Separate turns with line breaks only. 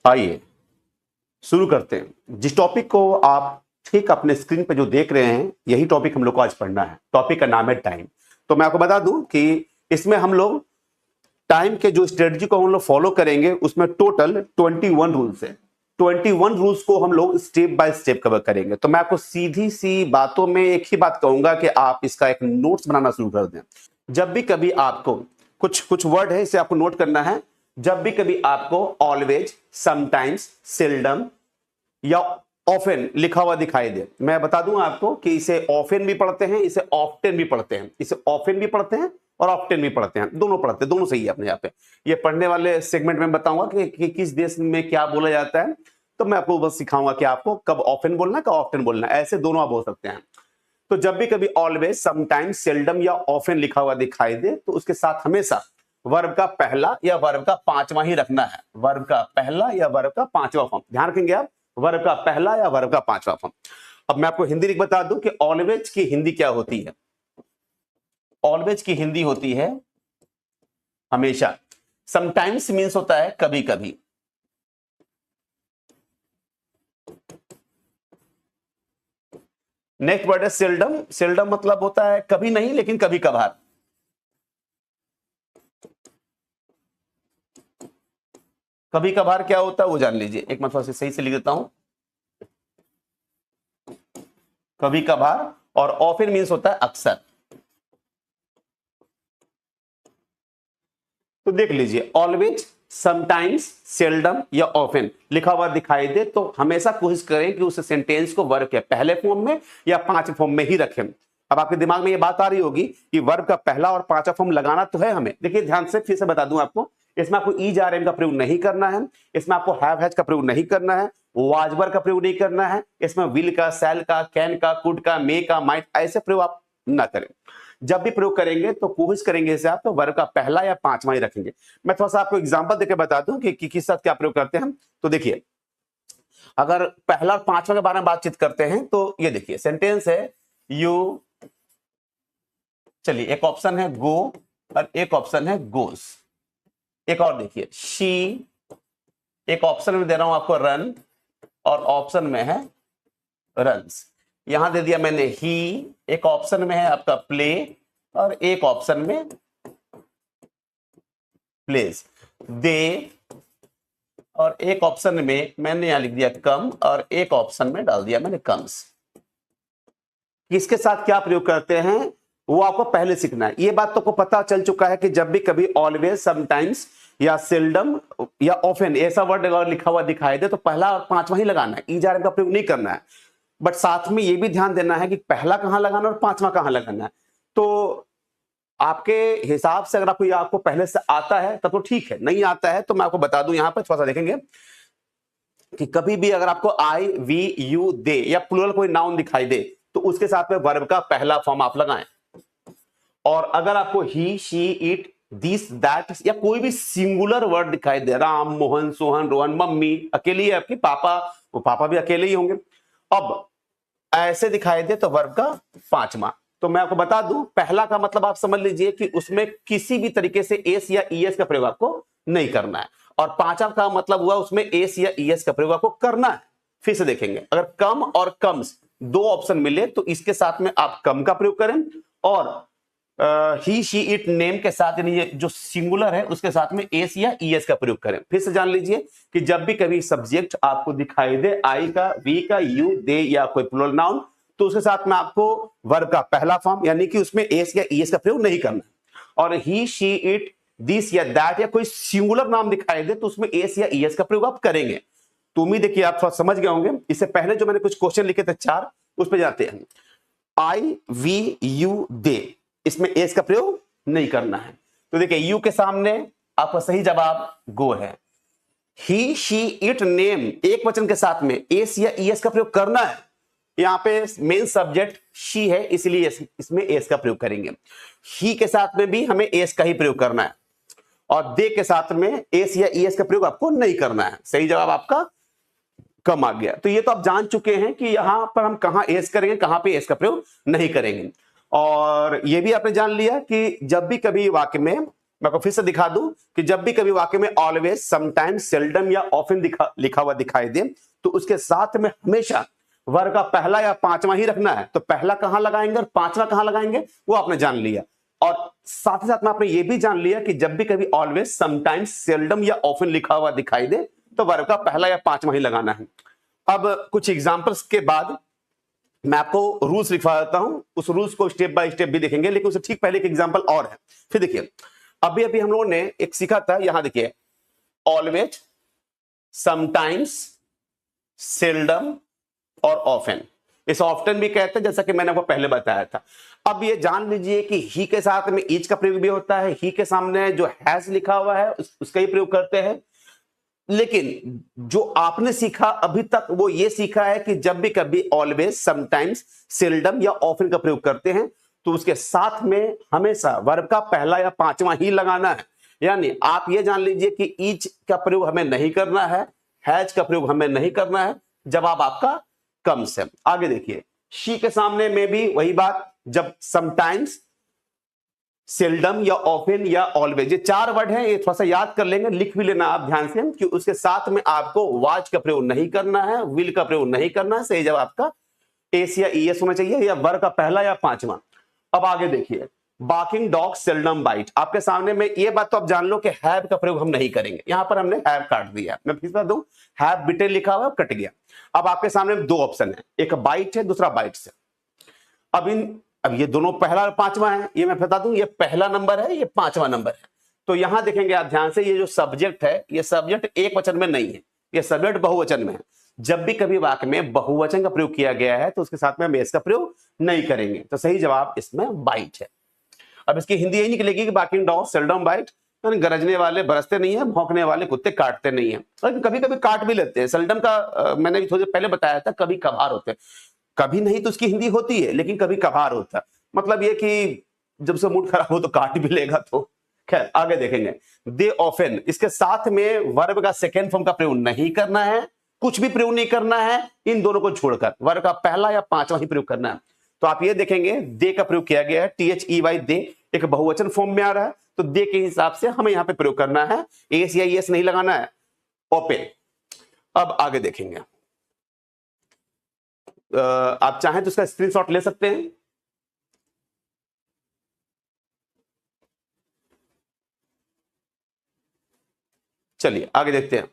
आइए शुरू करते हैं। जिस टॉपिक को आप ठीक अपने स्क्रीन पे जो देख रहे हैं, यही टॉपिक हम लोग को आज पढ़ना है। टॉपिक का नाम है टाइम। तो मैं आपको बता दूं कि इसमें हम लोग टाइम के जो स्ट्रेटजी को हम लोग फॉलो करेंगे, उसमें टोटल 21 रूल्स है। 21 रूल्स को हम लोग स्टेप बाय स्टेप कवर करेंगे। तो मैं आपको सीधी सी बातों में एक ही बात कहूंगा कि आप इसका एक नोट्स बनाना शुरू कर दें। जब भी कभी आपको कुछ वर्ड है, इसे आपको नोट करना है। जब भी कभी आपको ऑलवेज, समटाइम्स, सेल्डम या ऑफन लिखा हुआ दिखाई दे, मैं बता दूं आपको कि इसे ऑफन भी पढ़ते हैं, इसे ऑफ्टन भी पढ़ते हैं। इसे ऑफन भी पढ़ते हैं और ऑफ्टन भी पढ़ते हैं, दोनों पढ़ते हैं, दोनों सही है अपने यहाँ पे। ये पढ़ने वाले सेगमेंट में बताऊंगा कि किस देश में क्या बोला जाता है। तो मैं आपको बस सिखाऊंगा कि आपको कब ऑफन बोलना है, कब ऑफ्टन बोलना है, ऐसे दोनों आप बोल सकते हैं। तो जब भी कभी ऑलवेज, समटाइम्स, सेल्डम या ऑफन लिखा हुआ दिखाई दे, तो उसके साथ हमेशा वर्ब का पहला या वर्ब का पांचवा ही रखना है। वर्ब का पहला या वर्ब का पांचवा फॉर्म ध्यान रखेंगे आप, वर्ब का पहला या वर्ब का पांचवा फॉर्म। अब मैं आपको हिंदी लिख बता दूं कि ऑलवेज की हिंदी क्या होती है। ऑलवेज की हिंदी होती है हमेशा। समटाइम्स मींस होता है कभी कभी। नेक्स्ट वर्ड है सेल्डम। सेल्डम मतलब होता है कभी नहीं, लेकिन कभी कभार। कभी कभार क्या होता है वो जान लीजिए। एक मतलब सही से लिख देता हूं, कभी कभार। और ऑफन मींस होता है अक्सर। तो देख लीजिए, ऑलवेज, समटाइम्स, सेल्डम या ऑफन लिखा हुआ दिखाई दे तो हमेशा कोशिश करें कि उस सेंटेंस को वर्ब के पहले फॉर्म में या पांचवें फॉर्म में ही रखें। अब आपके दिमाग में ये बात आ रही होगी कि वर्ब का पहला और पांचवा फॉर्म लगाना तो है हमें। देखिए ध्यान से फिर से बता दूं आपको, इसमें आपको ईज आर एम का प्रयोग नहीं करना है, इसमें आपको हैव हैज का प्रयोग नहीं करना है, वाजबर का प्रयोग नहीं करना है, इसमें विल का, सेल का, कैन का, कुड का, मे का, माइट, ऐसे प्रयोग आप ना करें। जब भी प्रयोग करेंगे तो कोशिश करेंगे इसे आप तो वर्ब का पहला या पांचवा ही रखेंगे। मैं थोड़ा सा आपको एग्जांपल देकर बता दूं कि किस साथ क्या प्रयोग करते हैं हम। तो देखिए, अगर पहला और पांचवा के बारे में बातचीत करते हैं तो ये देखिए सेंटेंस है यू, चलिए एक ऑप्शन है गो और एक ऑप्शन है गोस। एक और देखिए शी, एक ऑप्शन में दे रहा हूं आपको रन और ऑप्शन में है रन्स। यहां दे दिया मैंने ही, एक ऑप्शन में है आपका प्ले और एक ऑप्शन में प्लेस। दे और एक ऑप्शन में मैंने यहां लिख दिया कम और एक ऑप्शन में डाल दिया मैंने कम्स। किसके साथ क्या प्रयोग करते हैं वो आपको पहले सीखना है। ये बात तो को पता चल चुका है कि जब भी कभी ऑलवेज, समटाइम्स या सेल्डम या ऑफन ऐसा वर्ड अगर लिखा हुआ दिखाई दे तो पहला और पांचवा ही लगाना है, ईज आर एम का प्रयोग नहीं करना है। बट साथ में ये भी ध्यान देना है कि पहला कहां लगाना और पांचवा कहां लगाना है। तो आपके हिसाब से अगर आपको पहले से आता है तब तो ठीक है, नहीं आता है तो मैं आपको बता दूं, यहां पर थोड़ा सा देखेंगे कि कभी भी अगर आपको आई, वी, यू, दे या प्लूरल कोई नाउन दिखाई दे तो उसके साथ में वर्ब का पहला फॉर्म आप लगाएं। और अगर आपको ही, शी, इट, दिस, दैट या कोई भी सिंगुलर वर्ड दिखाई दे, राम, मोहन, सोहन, रोहन, मम्मी अकेली है आपकी, पापा, वो पापा भी अकेले ही होंगे, अब ऐसे दिखाई दे तो वर्ब का पांचवा। तो मैं आपको बता दूं, पहला का मतलब आप समझ लीजिए कि उसमें किसी भी तरीके से एस या ईएस का प्रयोग आपको नहीं करना है। और पांचवा का मतलब हुआ उसमें एस या ईएस का प्रयोग आपको करना है। फिर से देखेंगे, अगर कम और कम्स दो ऑप्शन मिले तो इसके साथ में आप कम का प्रयोग करें और ही, शी, इट, नेम के साथ यानी ये जो सिंगुलर है उसके साथ में एस या ईएस का प्रयोग करें। फिर से जान लीजिए कि जब भी कभी सब्जेक्ट आपको दिखाई दे आई का, वी का, यू, दे या कोई प्लूरल नाउन तो उसके साथ में आपको वर्ब का पहला फॉर्म यानी कि उसमें एस या ईएस का प्रयोग नहीं करना। और ही, शी, इट, दिस या दैट या कोई सिंगुलर नाम दिखाई दे तो उसमें एस या ईएस का प्रयोग आप करेंगे। तो उम्मीद देखिए आप थोड़ा समझ गए होंगे। इससे पहले जो मैंने कुछ क्वेश्चन लिखे थे 4, उस पर जाते हैं। आई, वी, यू, दे, इसमें एस का प्रयोग नहीं करना है। तो देखिए यू के सामने आपका सही जवाब गो है। ही, शी, इट, नेम एक वचन के साथ में एस या ईएस का प्रयोग करना है। यहां पे मेन सब्जेक्ट शी है इसलिए इसमें एस का प्रयोग करेंगे। ही के साथ में भी हमें एस का ही प्रयोग करना है और दे के साथ में एस या ईएस का प्रयोग आपको नहीं करना है। सही जवाब आपका कम आ गया। तो ये तो आप जान चुके हैं कि यहां पर हम कहां एस करेंगे, कहां पे एस का प्रयोग नहीं करेंगे। और ये भी आपने जान लिया कि जब भी कभी वाक्य में मैं आपको फिर से दिखा दूं कि जब भी कभी वाक्य में ऑलवेज, समटाइम्स, सेल्डम या ऑफन लिखा हुआ दिखाई दे तो उसके साथ में हमेशा वर्ग का पहला या पांचवा ही रखना है। तो पहला कहां लगाएंगे और पांचवा कहां लगाएंगे वो आपने जान लिया। और साथ ही साथ में आपने ये भी जान लिया कि जब भी कभी ऑलवेज, समटाइम्स, सेल्डम या ऑफन लिखा हुआ दिखाई दे तो वर्ग का पहला या पांचवा ही लगाना है। अब कुछ एग्जांपल्स के बाद मैं आपको रूल्स लिखवा देता हूं, उस रूल्स को स्टेप बाय स्टेप भी देखेंगे, लेकिन उससे ठीक पहले एक एग्जांपल और है। फिर देखिए, अभी अभी हम लोगों ने एक सीखा था, यहां देखिए, ऑलवेज, समटाइम्स, सेल्डम और ऑफन। इस ऑफ्टन भी कहते हैं, जैसा कि मैंने आपको पहले बताया था। अब ये जान लीजिए कि ही के साथ में ईच का प्रयोग भी होता है, ही के सामने जो हैज लिखा हुआ है उसका ही प्रयोग करते हैं। लेकिन जो आपने सीखा अभी तक वो ये सीखा है कि जब भी कभी ऑलवेज, समटाइम्स, सेल्डम या ऑफन का प्रयोग करते हैं तो उसके साथ में हमेशा वर्ब का पहला या पांचवा ही लगाना है। यानी आप ये जान लीजिए कि ईच का प्रयोग हमें नहीं करना है, हैज का प्रयोग हमें नहीं करना है जवाब आपका कम्स है। आगे देखिए, शी के सामने में भी वही बात, जब समटाइम्स, सेल्डम या ऑफन या ऑलवेज, ये चार वर्ड हैं, ये थोड़ा सा याद कर लेंगे, लिख भी लेना आप ध्यान से कि उसके साथ में आपको वाज का प्रयोग नहीं करना है, विल का प्रयोग नहीं करना है। सही जवाब आपका एस या ईएस होना चाहिए, या वर्ग का पहला या पांचवा। अब आगे देखिए, बार्किंग डॉग सेल्डम बाइट। आपके सामने में ये बात तो आप जान लो कि हैव का प्रयोग हम नहीं करेंगे, यहां पर हमने हैव काट दिया। मैं फिर बता दूं, हैव बिटेन लिखा हुआ कट गया। अब आपके सामने दो ऑप्शन है, एक बाइट है, दूसरा बाइट से। अब ये दोनों पहला और पांचवा है, ये मैं बता दूं, ये पहला नंबर है, ये पांचवा नंबर है। तो यहां देखेंगे आप ध्यान से, ये जो सब्जेक्ट है, ये सब्जेक्ट एक वचन में नहीं है, ये सब्जेक्ट बहुवचन में है। जब भी कभी वाक्य में बहुवचन का प्रयोग किया गया है तो उसके साथ में हम एस का प्रयोग नहीं करेंगे। तो सही जवाब इसमें बाइट है। अब इसकी हिंदी यही निकलेगी कि बार्किंग डॉग सेल्डम बाइट, गरजने वाले बरसते नहीं है, भौंकने वाले कुत्ते काटते नहीं है। लेकिन कभी कभी काट भी लेते हैं। सेल्डम का मैंने थोड़ी देर पहले बताया था, कभी कभार होते हैं, कभी नहीं तो उसकी हिंदी होती है, लेकिन कभी कभार होता है। मतलब ये कि जब से मूड खराब हो तो काट भी लेगा। तो खैर आगे देखेंगे, दे ऑफन, इसके साथ में वर्ब का सेकेंड फॉर्म का प्रयोग नहीं करना है, कुछ भी प्रयोग नहीं करना है, इन दोनों को छोड़कर वर्ब का पहला या पांचवा ही प्रयोग करना है। तो आप ये देखेंगे, दे का प्रयोग किया गया है, THEY, दे एक बहुवचन फॉर्म में आ रहा है, तो दे के हिसाब से हमें यहां पे प्रयोग करना है, एस या एस नहीं लगाना है, ओपन। अब आगे देखेंगे, आप चाहें तो इसका स्क्रीनशॉट ले सकते हैं। चलिए आगे देखते हैं।